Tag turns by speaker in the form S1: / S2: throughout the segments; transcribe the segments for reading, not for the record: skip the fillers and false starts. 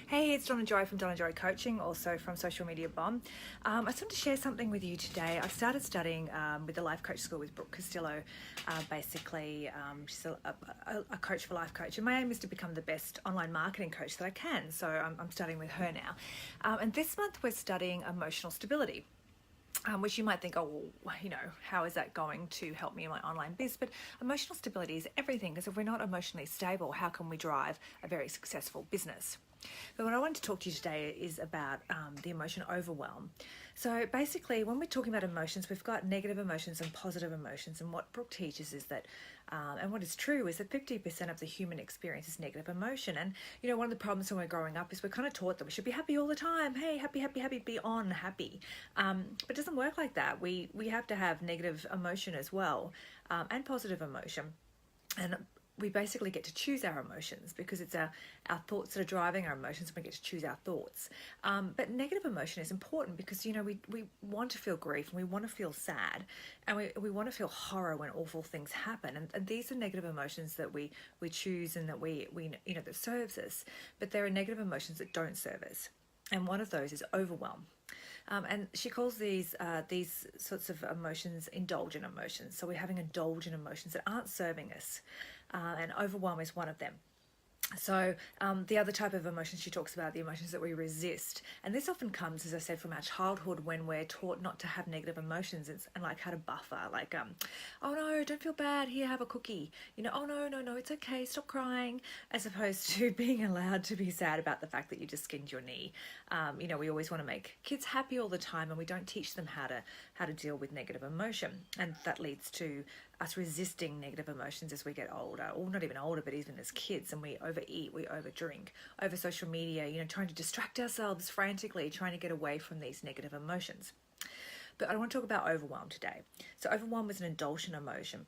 S1: Hey, it's Donna Joy from Donna Joy Coaching, also from Social Media Bomb. I just want to share something with you today. I've started studying with the Life Coach School with Brooke Castillo. She's a coach for life coach, and my aim is to become the best online marketing coach that I can. So I'm studying with her now. And this month we're studying emotional stability. Which you might think, oh, well, how is that going to help me in my online biz? But emotional stability is everything, because if we're not emotionally stable, how can we drive a very successful business? But what I want to talk to you today is about the emotion overwhelm. So basically, when we're talking about emotions, we've got negative emotions and positive emotions. And what Brooke teaches is that, and what is true, is that 50% of the human experience is negative emotion. And, one of the problems when we're growing up is we're kind of taught that we should be happy all the time. Hey, happy, happy, happy, be on happy. But it doesn't work like that. We have to have negative emotion as well, and positive emotion. And we basically get to choose our emotions, because it's our thoughts that are driving our emotions, and we get to choose our thoughts. But negative emotion is important because, we want to feel grief, and we want to feel sad, and we want to feel horror when awful things happen. And these are negative emotions that we choose, and that we that serves us. But there are negative emotions that don't serve us. And one of those is overwhelm. And she calls these sorts of emotions indulgent emotions. So we're having indulgent emotions that aren't serving us. And overwhelm is one of them. So the other type of emotions she talks about, the emotions that we resist. And this often comes, as I said, from our childhood, when we're taught not to have negative emotions, and like how to buffer, like, oh no, don't feel bad, here, have a cookie. Oh no, it's okay, stop crying, as opposed to being allowed to be sad about the fact that you just skinned your knee. We always want to make kids happy all the time, and we don't teach them how to deal with negative emotion. And that leads to us resisting negative emotions as we get older, or not even older, but even as kids, and we overeat, we overdrink, over social media, trying to distract ourselves frantically, trying to get away from these negative emotions. But I want to talk about overwhelm today. So overwhelm is an indulgent emotion,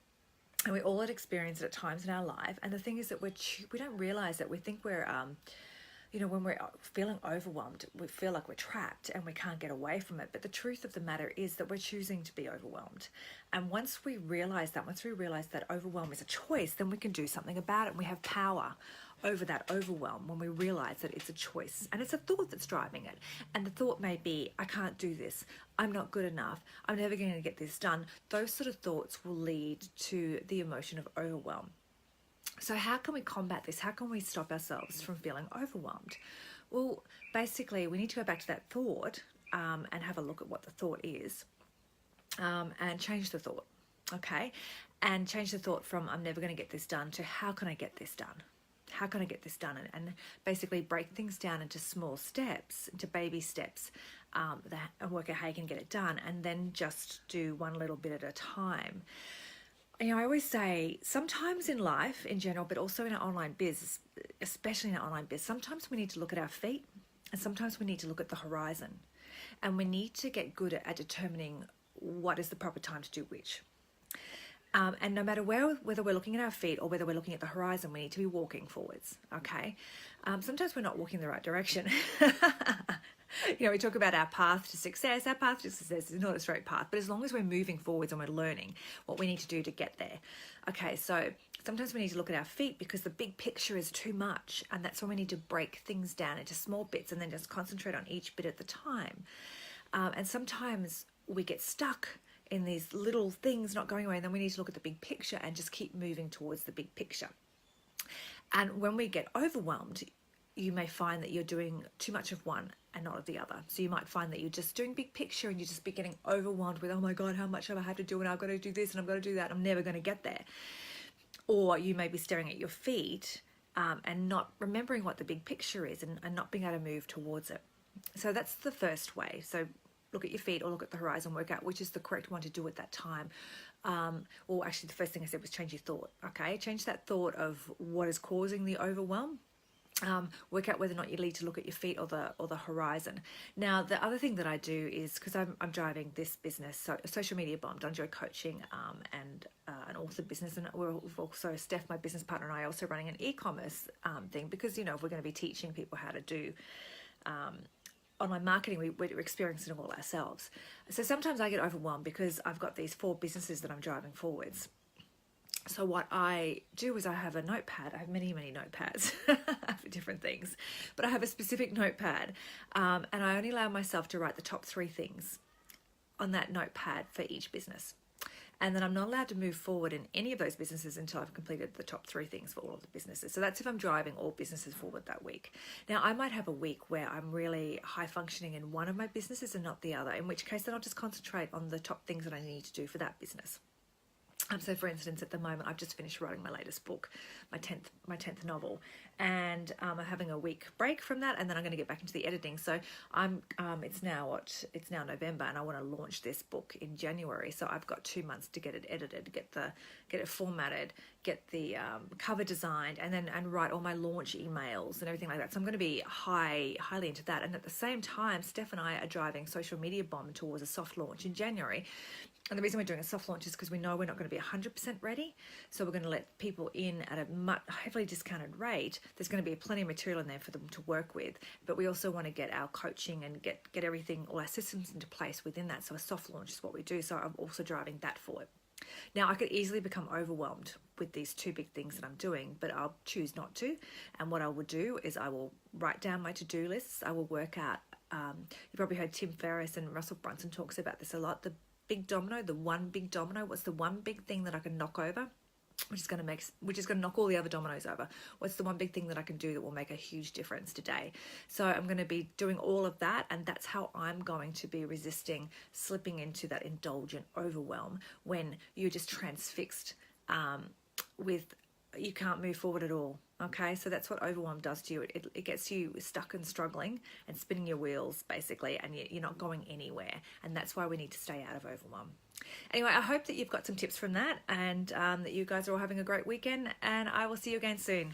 S1: and we all experience it at times in our life. And the thing is that we don't realize that. We think we're when we're feeling overwhelmed, we feel like we're trapped and we can't get away from it. But the truth of the matter is that we're choosing to be overwhelmed. And once we realize that overwhelm is a choice, then we can do something about it. And we have power over that overwhelm when we realize that it's a choice. And it's a thought that's driving it. And the thought may be, I can't do this. I'm not good enough. I'm never going to get this done. Those sort of thoughts will lead to the emotion of overwhelm. So how can we combat this? How can we stop ourselves from feeling overwhelmed? Well, basically, we need to go back to that thought and have a look at what the thought is, and change the thought, okay? And change the thought from, I'm never going to get this done, to how can I get this done? How can I get this done? And basically break things down into small steps, into baby steps, and work out how you can get it done, and then just do one little bit at a time. I always say, sometimes in life in general, but also in our online biz, especially in our online biz, sometimes we need to look at our feet, and sometimes we need to look at the horizon. And we need to get good at determining what is the proper time to do which. And no matter whether we're looking at our feet or whether we're looking at the horizon, we need to be walking forwards, okay? Sometimes we're not walking in the right direction. We talk about our path to success. Our path to success is not a straight path, but as long as we're moving forwards and we're learning what we need to do to get there. Okay, so sometimes we need to look at our feet, because the big picture is too much, and that's when we need to break things down into small bits and then just concentrate on each bit at the time. And sometimes we get stuck in these little things not going away, and then we need to look at the big picture and just keep moving towards the big picture. And when we get overwhelmed, you may find that you're doing too much of one and not of the other. So you might find that you're just doing big picture, and you just be getting overwhelmed with, oh my God, how much have I had to do, and I've got to do this and I've got to do that, I'm never going to get there. Or you may be staring at your feet and not remembering what the big picture is, and not being able to move towards it. So that's the first way. So look at your feet or look at the horizon, work out which is the correct one to do at that time. Or actually, the first thing I said was change your thought, okay? Change that thought of what is causing the overwhelm. Work out whether or not you need to look at your feet or the horizon. Now, the other thing that I do is, because I'm driving this business, so Social Media Bomb, Donna Joy Coaching, and an author business, and we've also, Steph, my business partner, and I, also running an e-commerce thing, because if we're going to be teaching people how to do online marketing, we're experiencing it all ourselves. So sometimes I get overwhelmed because I've got these 4 businesses that I'm driving forwards. So what I do is I have a notepad. I have many, many notepads for different things, but I have a specific notepad, and I only allow myself to write the top 3 things on that notepad for each business. And then I'm not allowed to move forward in any of those businesses until I've completed the top 3 things for all of the businesses. So that's if I'm driving all businesses forward that week. Now, I might have a week where I'm really high functioning in one of my businesses and not the other, in which case then I'll just concentrate on the top things that I need to do for that business. So for instance, at the moment, I've just finished writing my latest book, my 10th novel, and I'm having a week break from that, and then I'm going to get back into the editing. So it's now November, and I want to launch this book in January. So I've got 2 months to get it edited, get it formatted, get the cover designed, and write all my launch emails and everything like that. So I'm going to be highly into that. And at the same time, Steph and I are driving Social Media Bomb towards a soft launch in January. And the reason we're doing a soft launch is because we know we're not going to be 100% ready. So we're going to let people in at a heavily discounted rate. There's going to be plenty of material in there for them to work with. But we also want to get our coaching and get everything, all our systems into place within that. So a soft launch is what we do. So I'm also driving that forward. Now, I could easily become overwhelmed with these 2 big things that I'm doing, but I'll choose not to. And what I will do is I will write down my to-do lists. I will work out, you've probably heard Tim Ferriss and Russell Brunson talks about this a lot, the big domino, the one big domino. What's the one big thing that I can knock over, which is going to knock all the other dominoes over? What's the one big thing that I can do that will make a huge difference today? So I'm going to be doing all of that, and that's how I'm going to be resisting slipping into that indulgent overwhelm when you're just transfixed with you can't move forward at all. Okay, so that's what overwhelm does to you. It gets you stuck and struggling and spinning your wheels, basically, and you're not going anywhere. And that's why we need to stay out of overwhelm. Anyway, I hope that you've got some tips from that, and that you guys are all having a great weekend, and I will see you again soon.